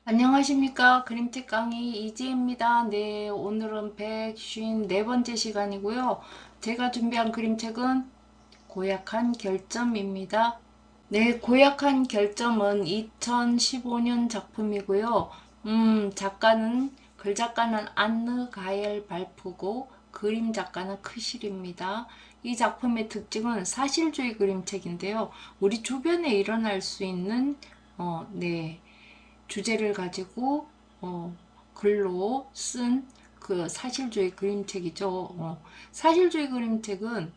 안녕하십니까. 그림책 강의 이지입니다. 네, 오늘은 154번째 시간이고요. 제가 준비한 그림책은 고약한 결점입니다. 네, 고약한 결점은 2015년 작품이고요. 글 작가는 안느 가엘 발프고, 그림 작가는 크실입니다. 이 작품의 특징은 사실주의 그림책인데요. 우리 주변에 일어날 수 있는, 주제를 가지고 글로 쓴 그 사실주의 그림책이죠. 사실주의 그림책은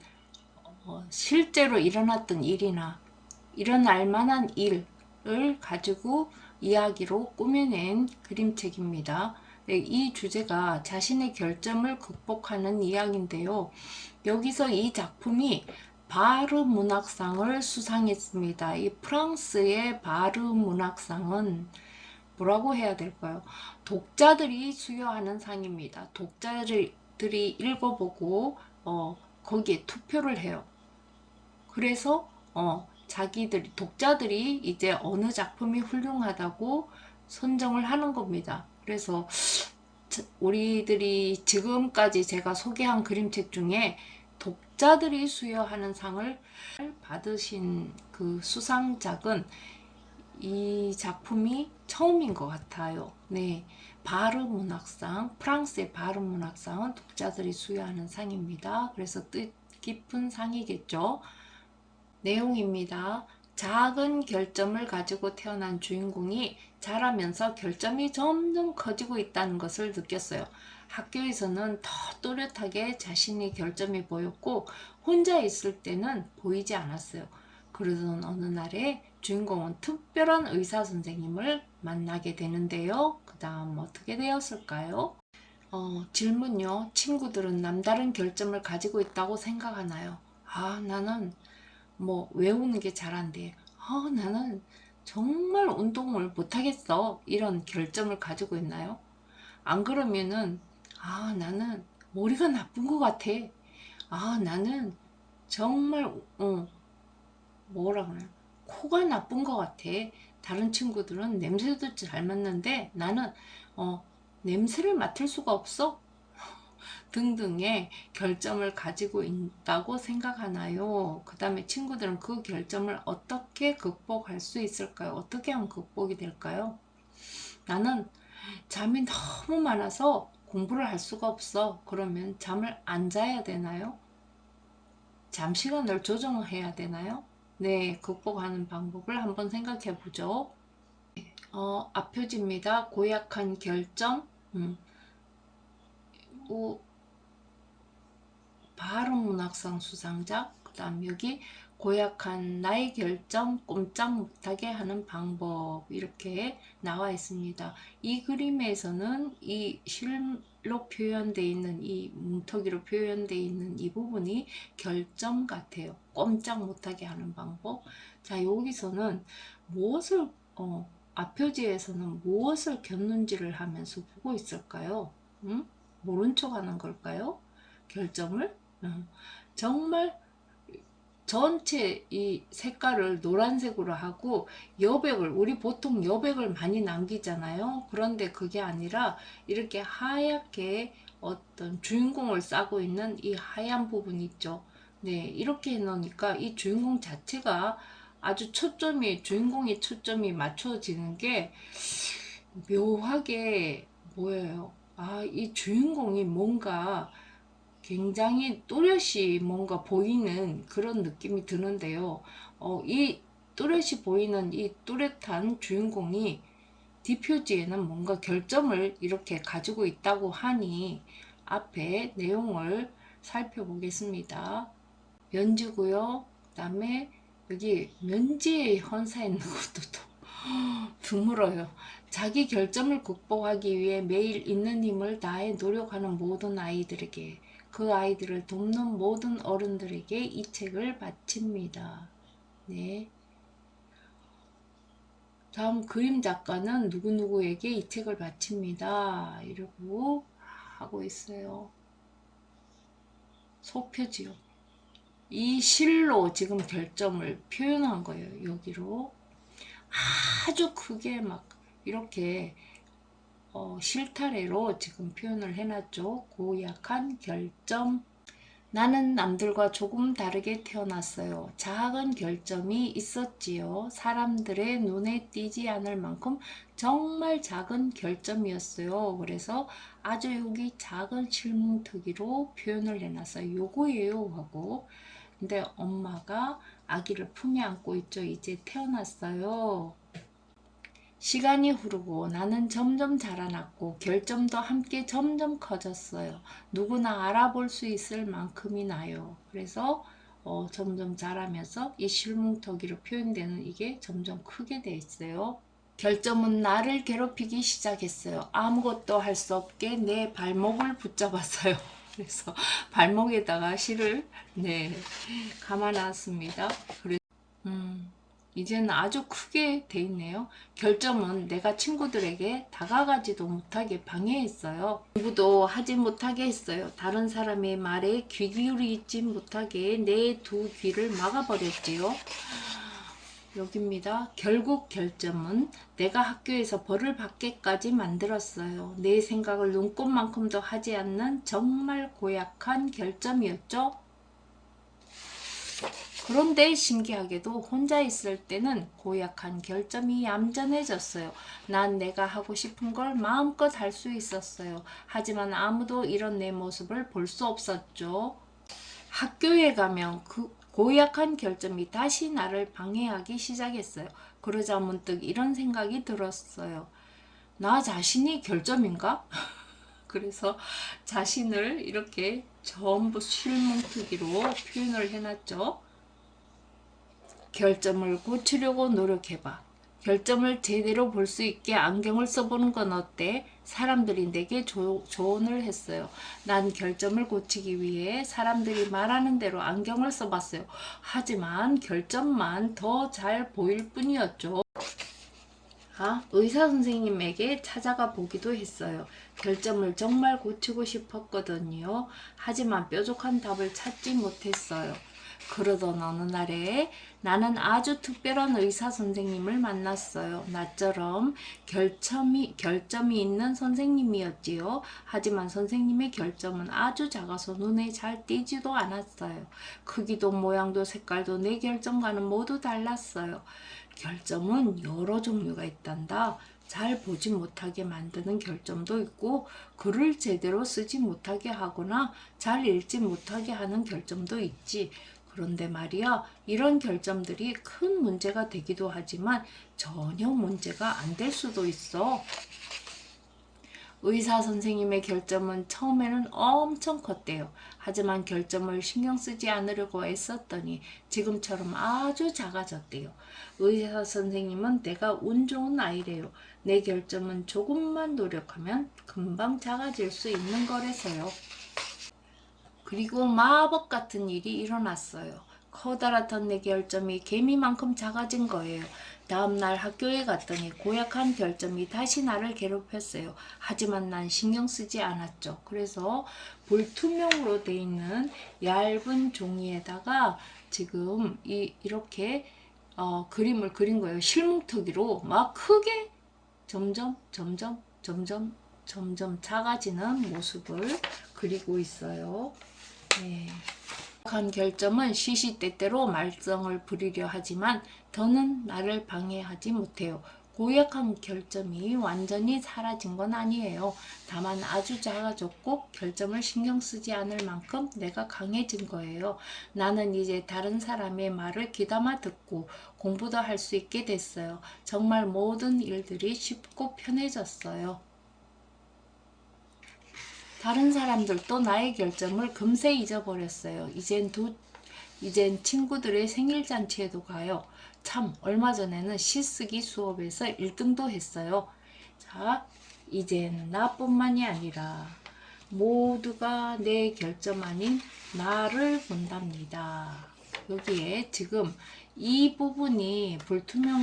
실제로 일어났던 일이나 일어날 만한 일을 가지고 이야기로 꾸며낸 그림책입니다. 네, 이 주제가 자신의 결점을 극복하는 이야기인데요. 여기서 이 작품이 바르 문학상을 수상했습니다. 이 프랑스의 바르 문학상은 뭐라고 해야 될까요? 독자들이 수여하는 상입니다. 독자들이 읽어보고 거기에 투표를 해요. 그래서 독자들이 이제 어느 작품이 훌륭하다고 선정을 하는 겁니다. 그래서 우리들이 지금까지 제가 소개한 그림책 중에 독자들이 수여하는 상을 받으신 그 수상작은 이 작품이 처음인 것 같아요. 네, 바르 문학상, 프랑스의 바르 문학상은 독자들이 수여하는 상입니다. 그래서 뜻깊은 상이겠죠. 내용입니다. 작은 결점을 가지고 태어난 주인공이 자라면서 결점이 점점 커지고 있다는 것을 느꼈어요. 학교에서는 더 또렷하게 자신의 결점이 보였고 혼자 있을 때는 보이지 않았어요. 그러던 어느 날에 주인공은 특별한 의사 선생님을 만나게 되는데요. 그 다음 어떻게 되었을까요? 질문요. 친구들은 남다른 결점을 가지고 있다고 생각하나요? 나는 외우는 게 잘 안 돼. 나는 정말 운동을 못하겠어. 이런 결점을 가지고 있나요? 안 그러면은, 나는 머리가 나쁜 것 같아. 나는 정말, 뭐라 그래요? 코가 나쁜 것 같아. 다른 친구들은 냄새도 잘 맡는데 나는, 냄새를 맡을 수가 없어. 등등의 결점을 가지고 있다고 생각하나요? 그 다음에 친구들은 그 결점을 어떻게 극복할 수 있을까요? 어떻게 하면 극복이 될까요? 나는 잠이 너무 많아서 공부를 할 수가 없어. 그러면 잠을 안 자야 되나요? 잠 시간을 조정해야 되나요? 네, 극복하는 방법을 한번 생각해 보죠. 앞표지입니다. 고약한 결점. 바른 문학상 수상작, 그 다음 여기 고약한 나의 결점 꼼짝 못하게 하는 방법, 이렇게 나와 있습니다. 이 그림에서는 이 실로 표현되어 있는 이 뭉텅이로 표현되어 있는 이 부분이 결점 같아요. 꼼짝 못하게 하는 방법. 자, 여기서는 무엇을 앞표지에서는 무엇을 겪는지를 하면서 보고 있을까요? 모른 척 하는 걸까요? 결점을? 정말 전체 이 색깔을 노란색으로 하고 여백을, 우리 보통 여백을 많이 남기잖아요. 그런데 그게 아니라 이렇게 하얗게 어떤 주인공을 싸고 있는 이 하얀 부분 있죠. 네, 이렇게 해놓으니까 이 주인공 자체가 아주 주인공의 초점이 맞춰지는 게 묘하게 보여요. 이 주인공이 뭔가 굉장히 또렷이 뭔가 보이는 그런 느낌이 드는데요. 이 또렷이 보이는 이 또렷한 주인공이 뒷표지에는 뭔가 결점을 이렇게 가지고 있다고 하니 앞에 내용을 살펴보겠습니다. 면지고요. 그 다음에 여기 면지에 헌사 있는 것도 또 드물어요. 자기 결점을 극복하기 위해 매일 있는 힘을 다해 노력하는 모든 아이들에게, 그 아이들을 돕는 모든 어른들에게 이 책을 바칩니다. 네. 다음 그림 작가는 누구누구에게 이 책을 바칩니다. 이러고 하고 있어요. 소표지요. 이 실로 지금 결점을 표현한 거예요. 여기로. 아주 크게 막 이렇게 실타래로 지금 표현을 해놨죠. 고약한 결점. 나는 남들과 조금 다르게 태어났어요. 작은 결점이 있었지요. 사람들의 눈에 띄지 않을 만큼 정말 작은 결점이었어요. 그래서 아주 여기 작은 실뭉터기로 표현을 해놨어요. 요거예요 하고. 근데 엄마가 아기를 품에 안고 있죠. 이제 태어났어요. 시간이 흐르고 나는 점점 자라났고 결점도 함께 점점 커졌어요. 누구나 알아볼 수 있을 만큼이나요. 그래서 점점 자라면서 이 실뭉터기로 표현되는 이게 점점 크게 돼 있어요. 결점은 나를 괴롭히기 시작했어요. 아무것도 할 수 없게 내 발목을 붙잡았어요. 그래서 발목에다가 실을 감아놨습니다. 이제는 아주 크게 돼 있네요. 결점은 내가 친구들에게 다가가지도 못하게 방해했어요. 공부도 하지 못하게 했어요. 다른 사람의 말에 귀 기울이지 못하게 내 두 귀를 막아버렸지요. 여기입니다. 결국 결점은 내가 학교에서 벌을 받게까지 만들었어요. 내 생각을 눈꼽만큼도 하지 않는 정말 고약한 결점이었죠. 그런데 신기하게도 혼자 있을 때는 고약한 결점이 얌전해졌어요. 난 내가 하고 싶은 걸 마음껏 할 수 있었어요. 하지만 아무도 이런 내 모습을 볼 수 없었죠. 학교에 가면 그 고약한 결점이 다시 나를 방해하기 시작했어요. 그러자 문득 이런 생각이 들었어요. 나 자신이 결점인가? 그래서 자신을 이렇게 전부 실뭉트기로 표현을 해놨죠. 결점을 고치려고 노력해봐. 결점을 제대로 볼 수 있게 안경을 써보는 건 어때? 사람들이 내게 조언을 했어요. 난 결점을 고치기 위해 사람들이 말하는 대로 안경을 써봤어요. 하지만 결점만 더 잘 보일 뿐이었죠. 의사 선생님에게 찾아가 보기도 했어요. 결점을 정말 고치고 싶었거든요. 하지만 뾰족한 답을 찾지 못했어요. 그러던 어느 날에 나는 아주 특별한 의사 선생님을 만났어요. 나처럼 결점이 있는 선생님이었지요. 하지만 선생님의 결점은 아주 작아서 눈에 잘 띄지도 않았어요. 크기도 모양도 색깔도 내 결점과는 모두 달랐어요. 결점은 여러 종류가 있단다. 잘 보지 못하게 만드는 결점도 있고 글을 제대로 쓰지 못하게 하거나 잘 읽지 못하게 하는 결점도 있지. 그런데 말이야, 이런 결점들이 큰 문제가 되기도 하지만 전혀 문제가 안 될 수도 있어. 의사 선생님의 결점은 처음에는 엄청 컸대요. 하지만 결점을 신경 쓰지 않으려고 애썼더니 지금처럼 아주 작아졌대요. 의사 선생님은 내가 운 좋은 아이래요. 내 결점은 조금만 노력하면 금방 작아질 수 있는 거래서요. 그리고 마법 같은 일이 일어났어요. 커다랗던 내 결점이 개미만큼 작아진 거예요. 다음날 학교에 갔더니 고약한 결점이 다시 나를 괴롭혔어요. 하지만 난 신경 쓰지 않았죠. 그래서 볼투명으로 돼 있는 얇은 종이에다가 지금 이렇게 그림을 그린 거예요. 실뭉터기로 막 크게 점점 작아지는 모습을 그리고 있어요. 고약한 결점은 시시때때로 말썽을 부리려 하지만 더는 나를 방해하지 못해요. 고약한 결점이 완전히 사라진 건 아니에요. 다만 아주 작아졌고 결점을 신경 쓰지 않을 만큼 내가 강해진 거예요. 나는 이제 다른 사람의 말을 귀담아 듣고 공부도 할 수 있게 됐어요. 정말 모든 일들이 쉽고 편해졌어요. 다른 사람들도 나의 결점을 금세 잊어버렸어요. 이젠 친구들의 생일잔치에도 가요. 참, 얼마 전에는 시쓰기 수업에서 1등도 했어요. 자, 이젠 나뿐만이 아니라 모두가 내 결점 아닌 나를 본답니다. 여기에 지금 이 부분이 불투명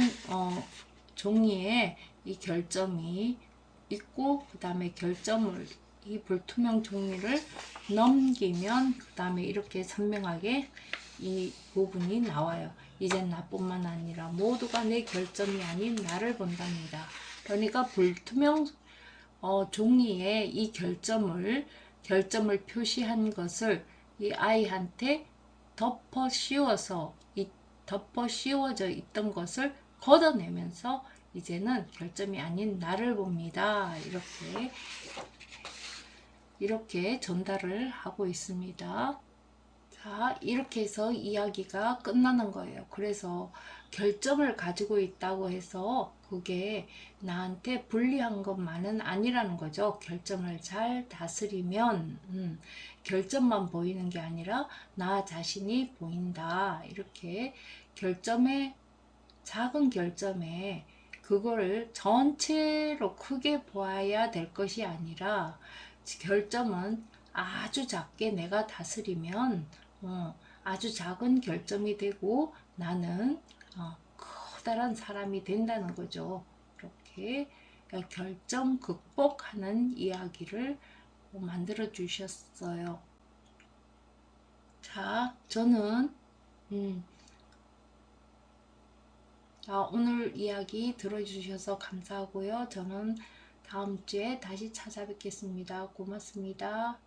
종이에 이 결점이 있고 그 다음에 이 불투명 종이를 넘기면 그 다음에 이렇게 선명하게 이 부분이 나와요. 이젠 나뿐만 아니라 모두가 내 결점이 아닌 나를 본답니다. 그러니까 불투명 종이에 이 결점을 표시한 것을 이 아이한테 덮어 씌워져 있던 것을 걷어내면서 이제는 결점이 아닌 나를 봅니다. 이렇게 전달을 하고 있습니다. 자, 이렇게 해서 이야기가 끝나는 거예요. 그래서 결점을 가지고 있다고 해서 그게 나한테 불리한 것만은 아니라는 거죠. 결점을 잘 다스리면 결점만 보이는 게 아니라 나 자신이 보인다. 이렇게 작은 결점에 그거를 전체로 크게 보아야 될 것이 아니라 결점은 아주 작게 내가 다스리면 아주 작은 결점이 되고 나는 커다란 사람이 된다는 거죠. 이렇게 결점 극복하는 이야기를 만들어 주셨어요. 자, 저는 오늘 이야기 들어주셔서 감사하고요. 저는 다음 주에 다시 찾아뵙겠습니다. 고맙습니다.